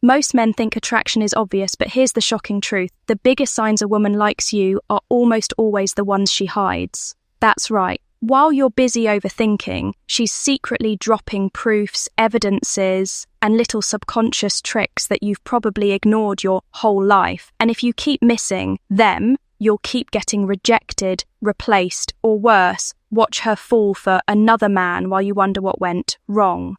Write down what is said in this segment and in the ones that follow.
Most men think attraction is obvious, but here's the shocking truth. The biggest signs a woman likes you are almost always the ones she hides. That's right. While you're busy overthinking, she's secretly dropping proofs, evidences, and little subconscious tricks that you've probably ignored your whole life. And if you keep missing them, you'll keep getting rejected, replaced, or worse, watch her fall for another man while you wonder what went wrong.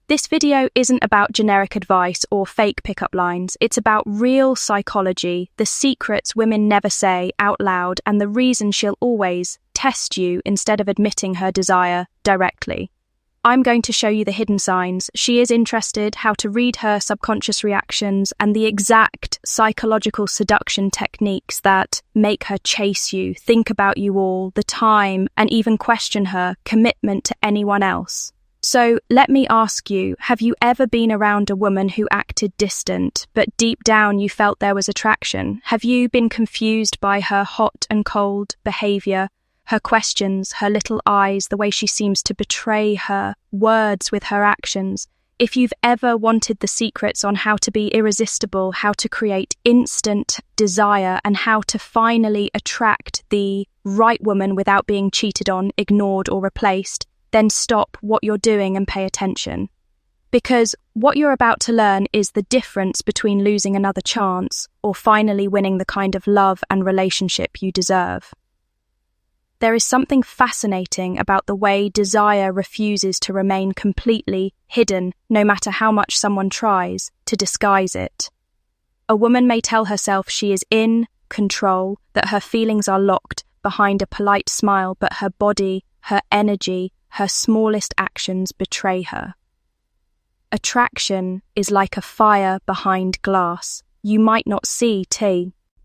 This video isn't about generic advice or fake pickup lines. It's about real psychology, the secrets women never say out loud, and the reason she'll always test you instead of admitting her desire directly. I'm going to show you the hidden signs she is interested, how to read her subconscious reactions, and the exact psychological seduction techniques that make her chase you, think about you all the time, and even question her commitment to anyone else. So let me ask you, have you ever been around a woman who acted distant, but deep down you felt there was attraction? Have you been confused by her hot and cold behavior, her questions, her little eyes, the way she seems to betray her words with her actions? If you've ever wanted the secrets on how to be irresistible, how to create instant desire, and how to finally attract the right woman without being cheated on, ignored, or replaced, then stop what you're doing and pay attention. Because what you're about to learn is the difference between losing another chance or finally winning the kind of love and relationship you deserve. There is something fascinating about the way desire refuses to remain completely hidden, no matter how much someone tries to disguise it. A woman may tell herself she is in control, that her feelings are locked behind a polite smile, but her body, her energy, her smallest actions betray her. Attraction is like a fire behind glass. You might not see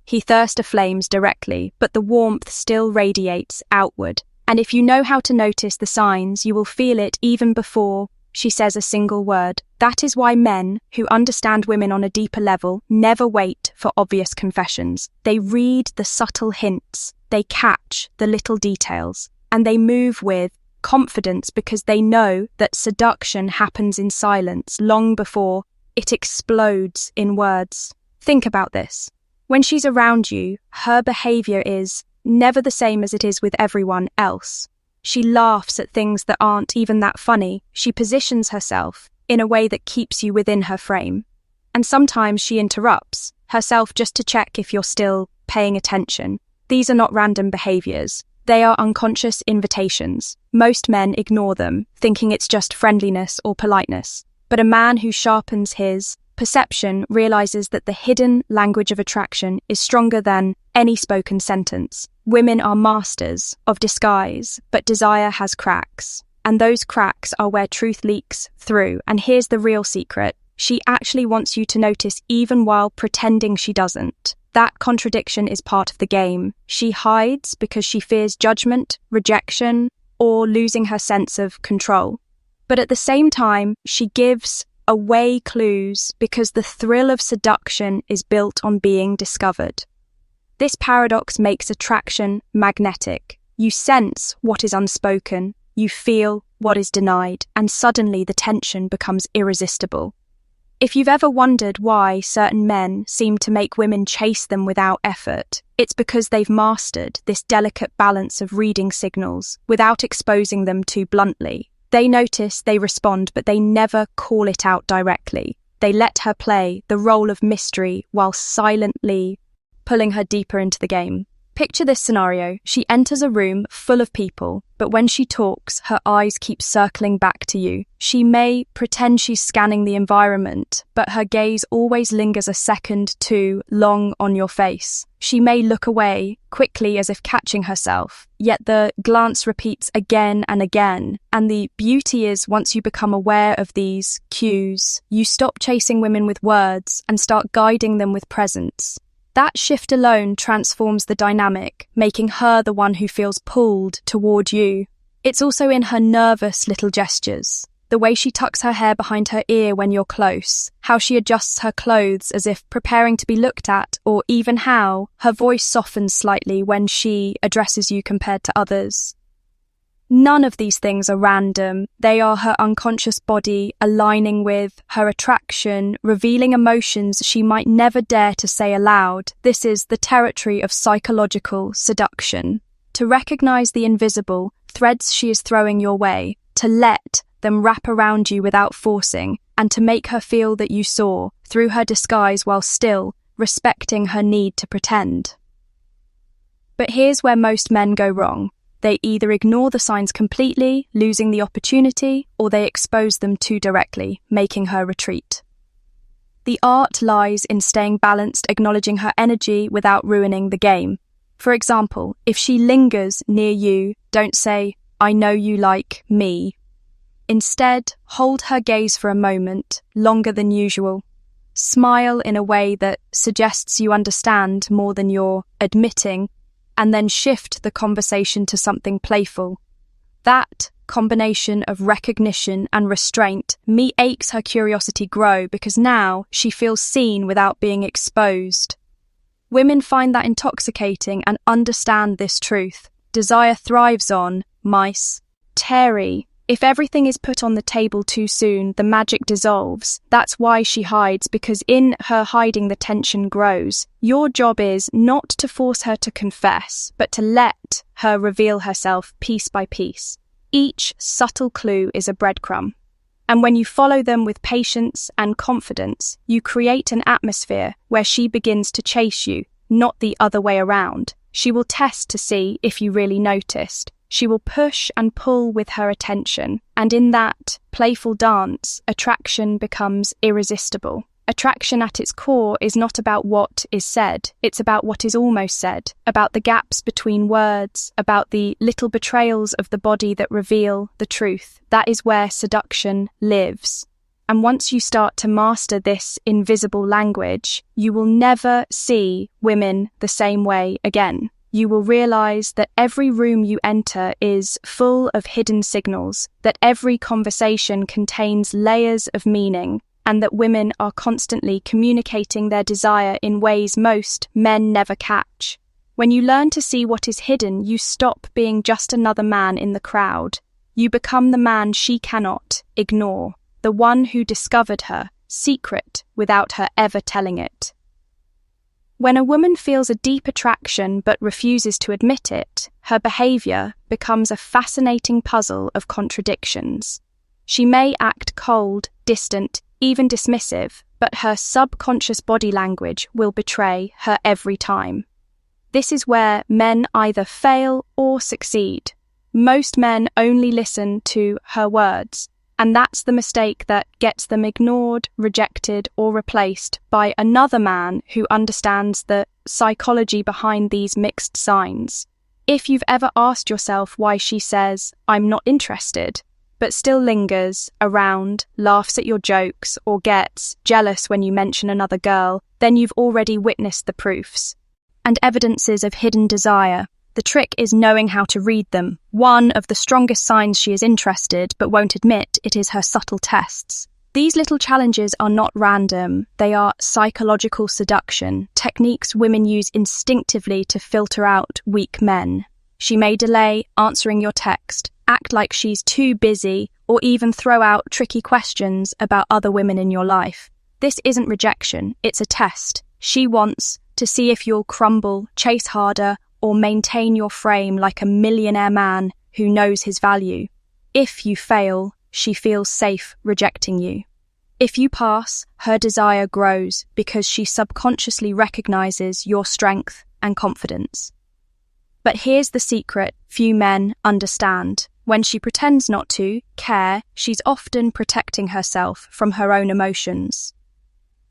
he thirsts flames directly, but the warmth still radiates outward. And if you know how to notice the signs, you will feel it even before she says a single word. That is why men who understand women on a deeper level never wait for obvious confessions. They read the subtle hints, they catch the little details, and they move with confidence because they know that seduction happens in silence long before it explodes in words. Think about this. When she's around you, her behavior is never the same as it is with everyone else. She laughs at things that aren't even that funny. She positions herself in a way that keeps you within her frame. And sometimes she interrupts herself just to check if you're still paying attention. These are not random behaviors. They are unconscious invitations. Most men ignore them, thinking it's just friendliness or politeness. But a man who sharpens his perception realizes that the hidden language of attraction is stronger than any spoken sentence. Women are masters of disguise, but desire has cracks. And those cracks are where truth leaks through. And here's the real secret. She actually wants you to notice even while pretending she doesn't. That contradiction is part of the game. She hides because she fears judgment, rejection, or losing her sense of control. But at the same time, she gives away clues because the thrill of seduction is built on being discovered. This paradox makes attraction magnetic. You sense what is unspoken, you feel what is denied, and suddenly the tension becomes irresistible. If you've ever wondered why certain men seem to make women chase them without effort, it's because they've mastered this delicate balance of reading signals without exposing them too bluntly. They notice, they respond, but they never call it out directly. They let her play the role of mystery while silently pulling her deeper into the game. Picture this scenario. She enters a room full of people, but when she talks, her eyes keep circling back to you. She may pretend she's scanning the environment, but her gaze always lingers a second too long on your face. She may look away quickly as if catching herself, yet the glance repeats again and again. And the beauty is, once you become aware of these cues, you stop chasing women with words and start guiding them with presence. That shift alone transforms the dynamic, making her the one who feels pulled toward you. It's also in her nervous little gestures. The way she tucks her hair behind her ear when you're close, how she adjusts her clothes as if preparing to be looked at, or even how her voice softens slightly when she addresses you compared to others. None of these things are random. They are her unconscious body aligning with her attraction, revealing emotions she might never dare to say aloud. This is the territory of psychological seduction. To recognize the invisible threads she is throwing your way, to let them wrap around you without forcing, and to make her feel that you saw through her disguise while still respecting her need to pretend. But here's where most men go wrong. They either ignore the signs completely, losing the opportunity, or they expose them too directly, making her retreat. The art lies in staying balanced, acknowledging her energy without ruining the game. For example, if she lingers near you, don't say, "I know you like me." Instead, hold her gaze for a moment, longer than usual. Smile in a way that suggests you understand more than you're admitting, and then shift the conversation to something playful. That combination of recognition and restraint makes her curiosity grow because now she feels seen without being exposed. Women find that intoxicating and understand this truth. Desire thrives on mice. Terry, if everything is put on the table too soon, the magic dissolves. That's why she hides, because in her hiding the tension grows. Your job is not to force her to confess, but to let her reveal herself piece by piece. Each subtle clue is a breadcrumb. And when you follow them with patience and confidence, you create an atmosphere where she begins to chase you, not the other way around. She will test to see if you really noticed. She will push and pull with her attention, and in that playful dance, attraction becomes irresistible. Attraction at its core is not about what is said, it's about what is almost said, about the gaps between words, about the little betrayals of the body that reveal the truth. That is where seduction lives. And once you start to master this invisible language, you will never see women the same way again. You will realize that every room you enter is full of hidden signals, that every conversation contains layers of meaning, and that women are constantly communicating their desire in ways most men never catch. When you learn to see what is hidden, you stop being just another man in the crowd. You become the man she cannot ignore, the one who discovered her secret without her ever telling it. When a woman feels a deep attraction but refuses to admit it, her behavior becomes a fascinating puzzle of contradictions. She may act cold, distant, even dismissive, but her subconscious body language will betray her every time. This is where men either fail or succeed. Most men only listen to her words, and that's the mistake that gets them ignored, rejected, or replaced by another man who understands the psychology behind these mixed signs. If you've ever asked yourself why she says, "I'm not interested," but still lingers around, laughs at your jokes, or gets jealous when you mention another girl, then you've already witnessed the proofs and evidences of hidden desire. The trick is knowing how to read them. One of the strongest signs she is interested but won't admit it is her subtle tests. These little challenges are not random. They are psychological seduction, techniques women use instinctively to filter out weak men. She may delay answering your text, act like she's too busy, or even throw out tricky questions about other women in your life. This isn't rejection, it's a test. She wants to see if you'll crumble, chase harder, or maintain your frame like a millionaire man who knows his value. If you fail, she feels safe rejecting you. If you pass, her desire grows because she subconsciously recognizes your strength and confidence. But here's the secret few men understand. When she pretends not to care, she's often protecting herself from her own emotions.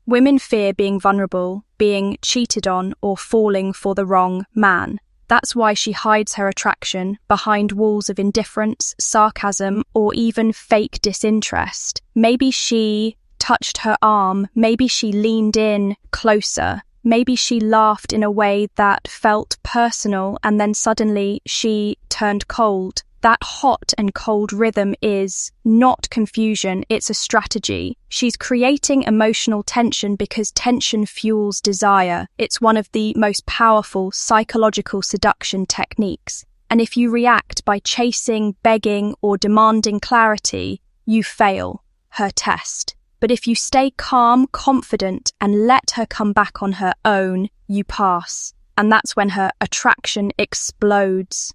Women fear being vulnerable, being cheated on, or falling for the wrong man. That's why she hides her attraction behind walls of indifference, sarcasm, or even fake disinterest. Maybe she touched her arm, maybe she leaned in closer, maybe she laughed in a way that felt personal, and then suddenly she turned cold. That hot and cold rhythm is not confusion, it's a strategy. She's creating emotional tension because tension fuels desire. It's one of the most powerful psychological seduction techniques. And if you react by chasing, begging, or demanding clarity, you fail her test. But if you stay calm, confident, and let her come back on her own, you pass. And that's when her attraction explodes.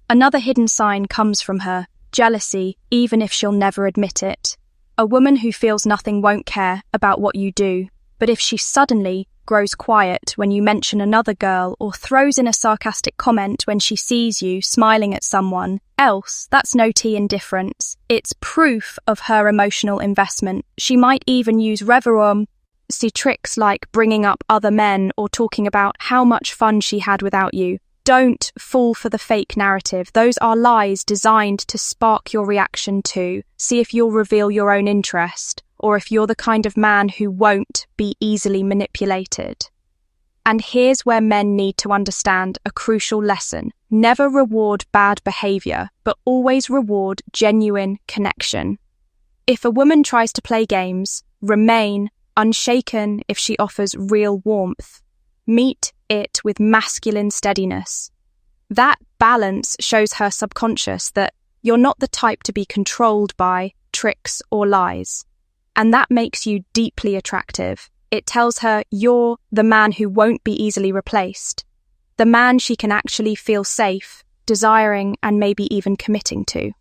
Another hidden sign comes from her: jealousy, even if she'll never admit it. A woman who feels nothing won't care about what you do, but if she suddenly grows quiet when you mention another girl or throws in a sarcastic comment when she sees you smiling at someone else, that's no tea indifference. It's proof of her emotional investment. She might even use tricks like bringing up other men or talking about how much fun she had without you. Don't fall for the fake narrative. Those are lies designed to spark your reaction to see if you'll reveal your own interest, or if you're the kind of man who won't be easily manipulated. And here's where men need to understand a crucial lesson. Never reward bad behavior, but always reward genuine connection. If a woman tries to play games, remain unshaken if she offers real warmth. Meet it with masculine steadiness. That balance shows her subconscious that you're not the type to be controlled by tricks or lies. And that makes you deeply attractive. It tells her you're the man who won't be easily replaced, the man she can actually feel safe, desiring, and maybe even committing to.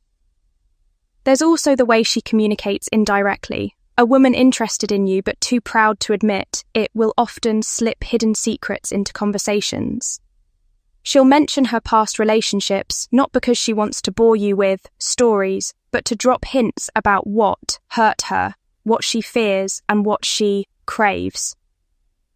There's also the way she communicates indirectly. A woman interested in you but too proud to admit it will often slip hidden secrets into conversations. She'll mention her past relationships, not because she wants to bore you with stories, but to drop hints about what hurt her, what she fears, and what she craves.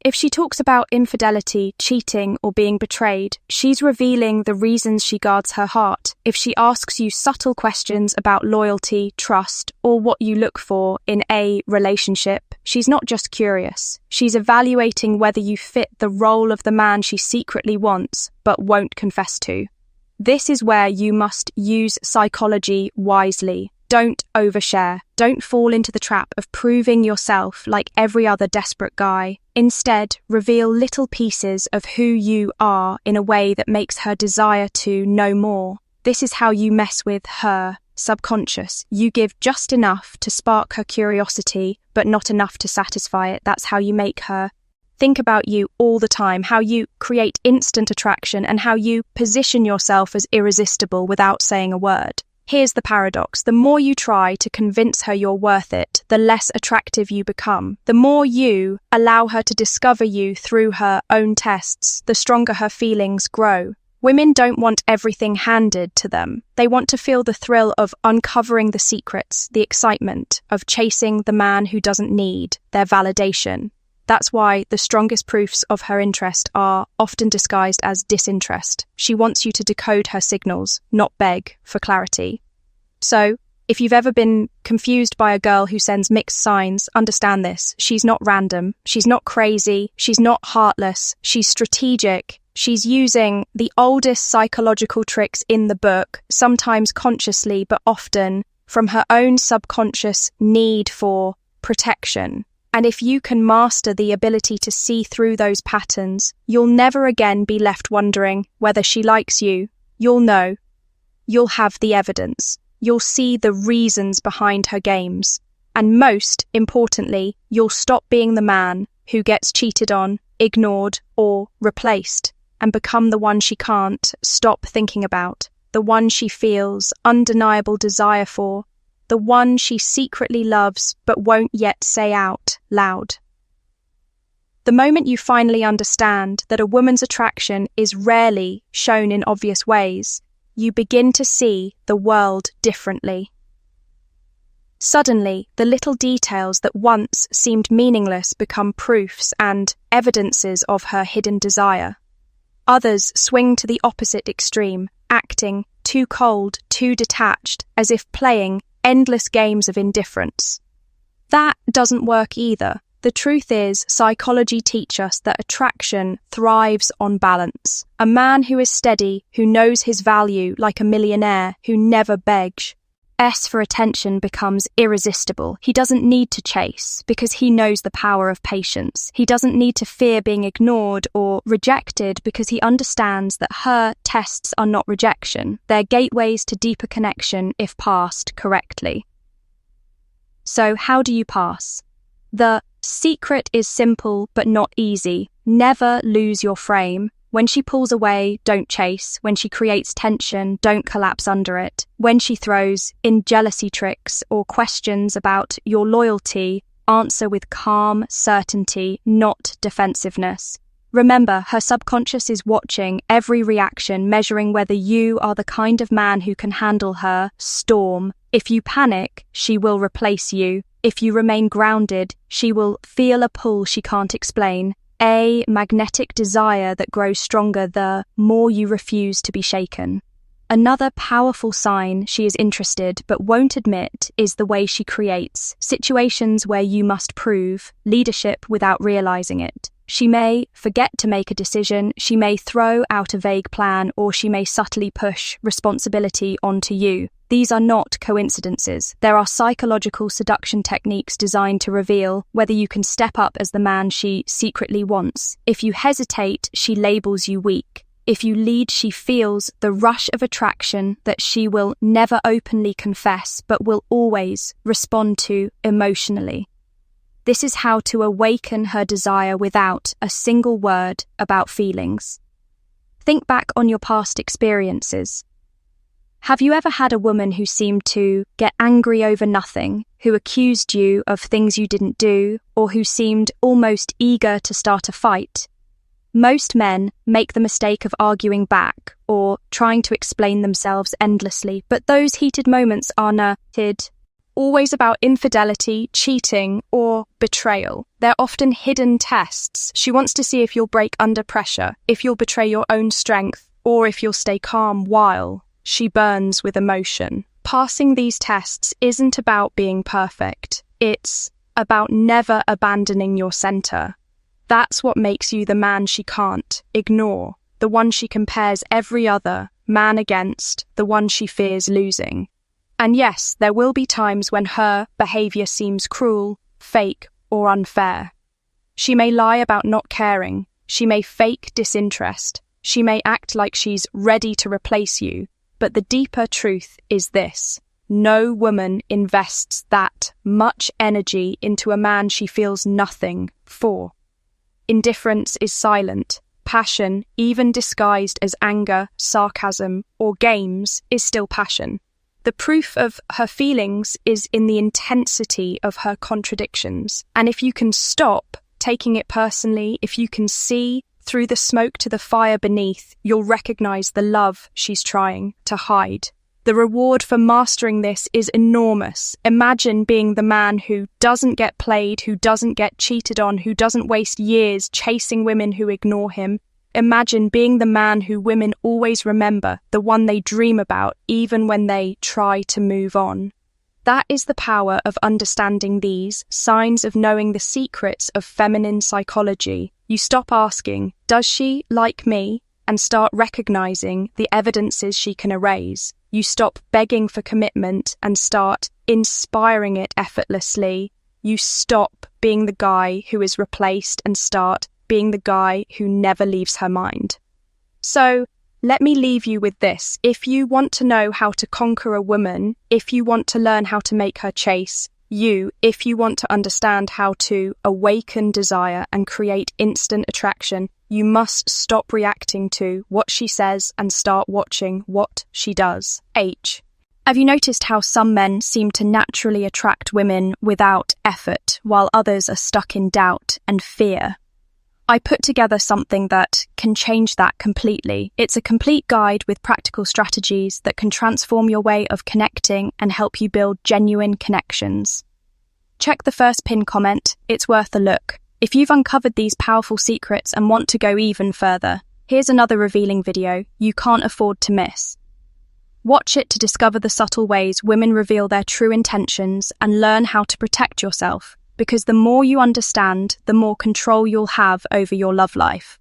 If she talks about infidelity, cheating, or being betrayed, she's revealing the reasons she guards her heart. If she asks you subtle questions about loyalty, trust, or what you look for in a relationship, she's not just curious. She's evaluating whether you fit the role of the man she secretly wants but won't confess to. This is where you must use psychology wisely. Don't overshare. Don't fall into the trap of proving yourself like every other desperate guy. Instead, reveal little pieces of who you are in a way that makes her desire to know more. This is how you mess with her subconscious. You give just enough to spark her curiosity, but not enough to satisfy it. That's how you make her think about you all the time, how you create instant attraction, and how you position yourself as irresistible without saying a word. Here's the paradox. The more you try to convince her you're worth it, the less attractive you become. The more you allow her to discover you through her own tests, the stronger her feelings grow. Women don't want everything handed to them. They want to feel the thrill of uncovering the secrets, the excitement of chasing the man who doesn't need their validation. That's why the strongest proofs of her interest are often disguised as disinterest. She wants you to decode her signals, not beg for clarity. So, if you've ever been confused by a girl who sends mixed signs, understand this. She's not random. She's not crazy. She's not heartless. She's strategic. She's using the oldest psychological tricks in the book, sometimes consciously, but often from her own subconscious need for protection. And if you can master the ability to see through those patterns, you'll never again be left wondering whether she likes you. You'll know. You'll have the evidence. You'll see the reasons behind her games. And most importantly, you'll stop being the man who gets cheated on, ignored, or replaced, and become the one she can't stop thinking about, the one she feels undeniable desire for, the one she secretly loves but won't yet say out loud. The moment you finally understand that a woman's attraction is rarely shown in obvious ways, you begin to see the world differently. Suddenly, the little details that once seemed meaningless become proofs and evidences of her hidden desire. Others swing to the opposite extreme, acting too cold, too detached, as if playing endless games of indifference. That doesn't work either. The truth is, psychology teaches us that attraction thrives on balance. A man who is steady, who knows his value like a millionaire, who never begs, S for attention becomes irresistible. He doesn't need to chase because he knows the power of patience. He doesn't need to fear being ignored or rejected because he understands that her tests are not rejection. They're gateways to deeper connection if passed correctly. So how do you pass? The secret is simple but not easy. Never lose your frame. When she pulls away, don't chase. When she creates tension, don't collapse under it. When she throws in jealousy tricks or questions about your loyalty, answer with calm certainty, not defensiveness. Remember, her subconscious is watching every reaction, measuring whether you are the kind of man who can handle her storm. If you panic, she will replace you. If you remain grounded, she will feel a pull she can't explain. A magnetic desire that grows stronger the more you refuse to be shaken. Another powerful sign she is interested but won't admit is the way she creates situations where you must prove leadership without realizing it. She may forget to make a decision, she may throw out a vague plan, or she may subtly push responsibility onto you. These are not coincidences. There are psychological seduction techniques designed to reveal whether you can step up as the man she secretly wants. If you hesitate, she labels you weak. If you lead, she feels the rush of attraction that she will never openly confess but will always respond to emotionally. This is how to awaken her desire without a single word about feelings. Think back on your past experiences. Have you ever had a woman who seemed to get angry over nothing, who accused you of things you didn't do, or who seemed almost eager to start a fight? Most men make the mistake of arguing back or trying to explain themselves endlessly, but those heated moments are narrated always about infidelity, cheating, or betrayal. They're often hidden tests. She wants to see if you'll break under pressure, if you'll betray your own strength, or if you'll stay calm while she burns with emotion. Passing these tests isn't about being perfect. It's about never abandoning your center. That's what makes you the man she can't ignore, the one she compares every other man against, the one she fears losing. And yes, there will be times when her behavior seems cruel, fake, or unfair. She may lie about not caring. She may fake disinterest. She may act like she's ready to replace you. But the deeper truth is this: no woman invests that much energy into a man she feels nothing for. Indifference is silent. Passion, even disguised as anger, sarcasm, or games, is still passion. The proof of her feelings is in the intensity of her contradictions. And if you can stop taking it personally, if you can see through the smoke to the fire beneath, you'll recognize the love she's trying to hide. The reward for mastering this is enormous. Imagine being the man who doesn't get played, who doesn't get cheated on, who doesn't waste years chasing women who ignore him. Imagine being the man who women always remember, the one they dream about, even when they try to move on. That is the power of understanding these signs, of knowing the secrets of feminine psychology. You stop asking, does she like me? And start recognizing the evidences she can erase. You stop begging for commitment and start inspiring it effortlessly. You stop being the guy who is replaced and start being the guy who never leaves her mind. So, let me leave you with this. If you want to know how to conquer a woman, if you want to learn how to make her chase you, if you want to understand how to awaken desire and create instant attraction, you must stop reacting to what she says and start watching what she does. H. Have you noticed how some men seem to naturally attract women without effort, while others are stuck in doubt and fear? I put together something that can change that completely. It's a complete guide with practical strategies that can transform your way of connecting and help you build genuine connections. Check the first pinned comment. It's worth a look. If you've uncovered these powerful secrets and want to go even further, here's another revealing video you can't afford to miss. Watch it to discover the subtle ways women reveal their true intentions and learn how to protect yourself. Because the more you understand, the more control you'll have over your love life.